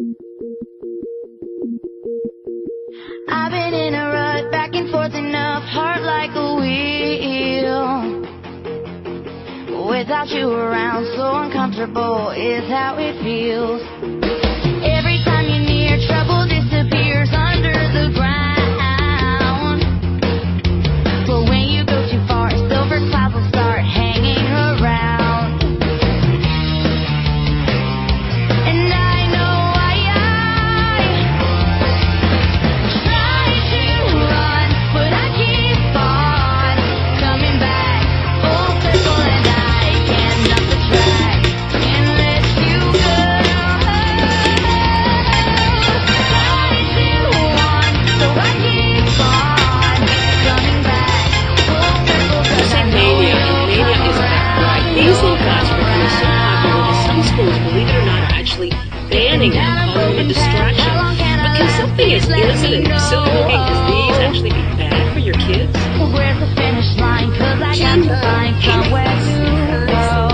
I've been in a rut, back and forth enough, heart like a wheel. Without you around, so uncomfortable is how it feels. Every time you're near, trouble disappears under the ground. But when you go too far, silver clouds will start hanging around. And I know I try to run, but I keep on coming back full circle, and I can't stop the track, can't let you go. Try to run, so I keep on coming back full circle, 'cause I know Mania, and mania is back, right? These little guys are becoming so popular that some schools, believe it or not, are actually banning them, calling them a distraction. But can something as innocent and silly looking as these actually be bad for your kids? where's the finish line? 'Cause I got to find somewhere to go.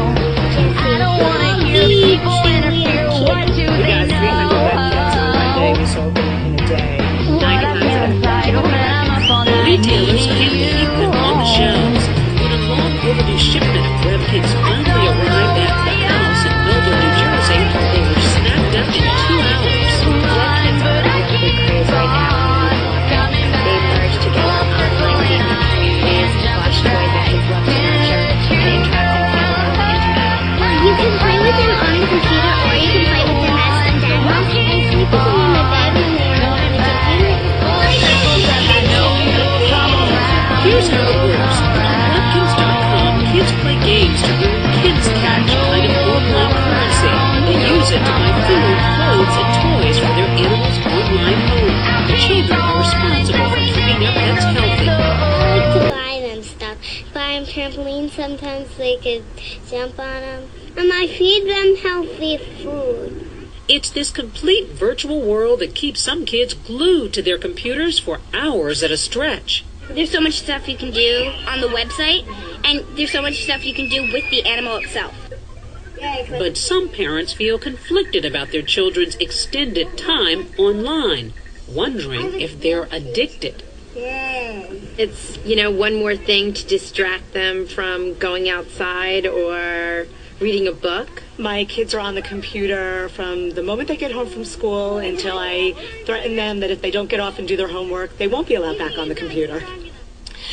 I don't wanna hear people interfere. What do We they got 300 webkins on one day. We sold them in a day. 90 pounds of them. Retailers can't keep them on the shelves. When a long overdue shipment of webkins finally arrived at the house in Melbourne, New Jersey, they were snapped up in 2 hours. Webkins are a big craze right now. They merge together online communities to watch toys that kids love to capture and interactive cameras on the internet. You can play with them on the computer, or you can play with them as pajamas and sleep with them in the bed when they are on the computer. Here's how it works. On webkins.com, kids play games to earn kids cash, kind of online currency. They use it to buy food, clothes, and toys for their animals' online home. The children are responsible for keeping their pets healthy. I like to buy them stuff. Buy them trampolines, sometimes they could jump on them. And I feed them healthy food. It's this complete virtual world that keeps some kids glued to their computers for hours at a stretch. There's so much stuff you can do on the website, and there's so much stuff you can do with the animal itself. But some parents feel conflicted about their children's extended time online, wondering if they're addicted. It's, one more thing to distract them from going outside or reading a book. My kids are on the computer from the moment they get home from school until I threaten them that if they don't get off and do their homework, they won't be allowed back on the computer.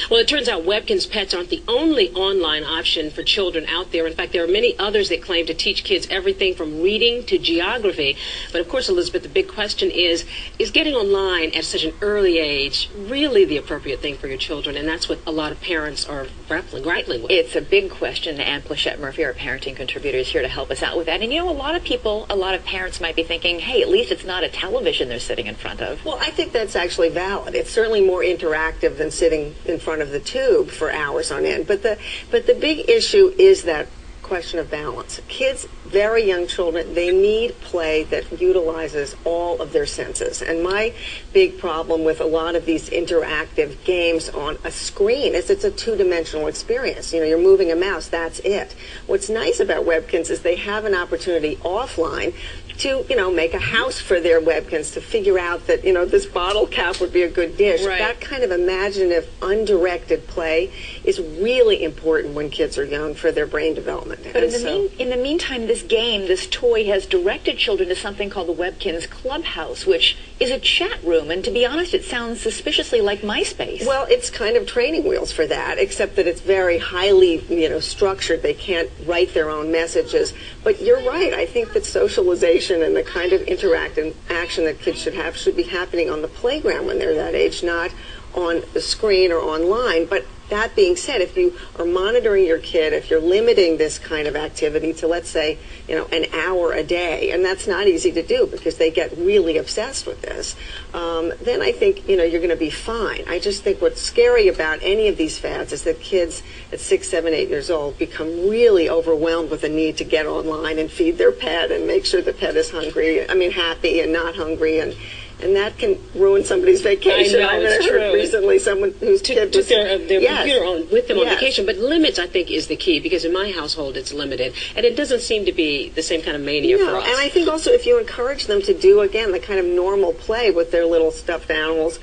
Well, it turns out Webkinz Pets aren't the only online option for children out there. In fact, there are many others that claim to teach kids everything from reading to geography. But of course, Elizabeth, the big question is getting online at such an early age really the appropriate thing for your children? And that's what a lot of parents are grappling with. It's a big question, and Plachette Murphy, our parenting contributor, is here to help us out with that. And a lot of parents might be thinking, hey, at least it's not a television they're sitting in front of. Well, I think that's actually valid. It's certainly more interactive than sitting in front of the tube for hours on end. But the big issue is that question of balance. Kids, very young children, they need play that utilizes all of their senses. And my big problem with a lot of these interactive games on a screen is it's a two-dimensional experience. You're moving a mouse, that's it. What's nice about Webkinz is they have an opportunity offline to, make a house for their Webkinz, to figure out that, this bottle cap would be a good dish. Right. That kind of imaginative, undirected play is really important when kids are young for their brain development. But in the meantime, this toy has directed children to something called the Webkinz Clubhouse, which is a chat room. And to be honest, it sounds suspiciously like MySpace. Well, it's kind of training wheels for that, except that it's very highly, structured. They can't write their own messages. But you're right. I think that socialization and the kind of interactive action that kids should be happening on the playground when they're that age, not on the screen or online. But that being said, if you are monitoring your kid, if you're limiting this kind of activity to, let's say, an hour a day, and that's not easy to do because they get really obsessed with this, then I think, you're going to be fine. I just think what's scary about any of these fads is that kids at 6, 7, 8 years old become really overwhelmed with the need to get online and feed their pet and make sure the pet is happy and not hungry, and and that can ruin somebody's vacation. I know, mean, it's I heard true. recently someone whose kid took was their Yes. computer with them on Yes. vacation. But limits, I think, is the key, because in my household it's limited, and it doesn't seem to be the same kind of mania for No, us. and I think also if you encourage them to do, again, the kind of normal play with their little stuffed animals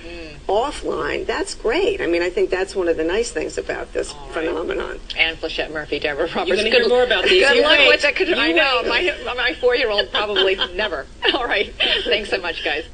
offline, that's great. I mean, I think that's one of the nice things about this phenomenon. Anne Flechette Murphy, Deborah Roberts. You're going to hear more about these. Good You luck wait. with that. I You know. wait. My 4-year-old probably never. All right. Thanks so much, guys.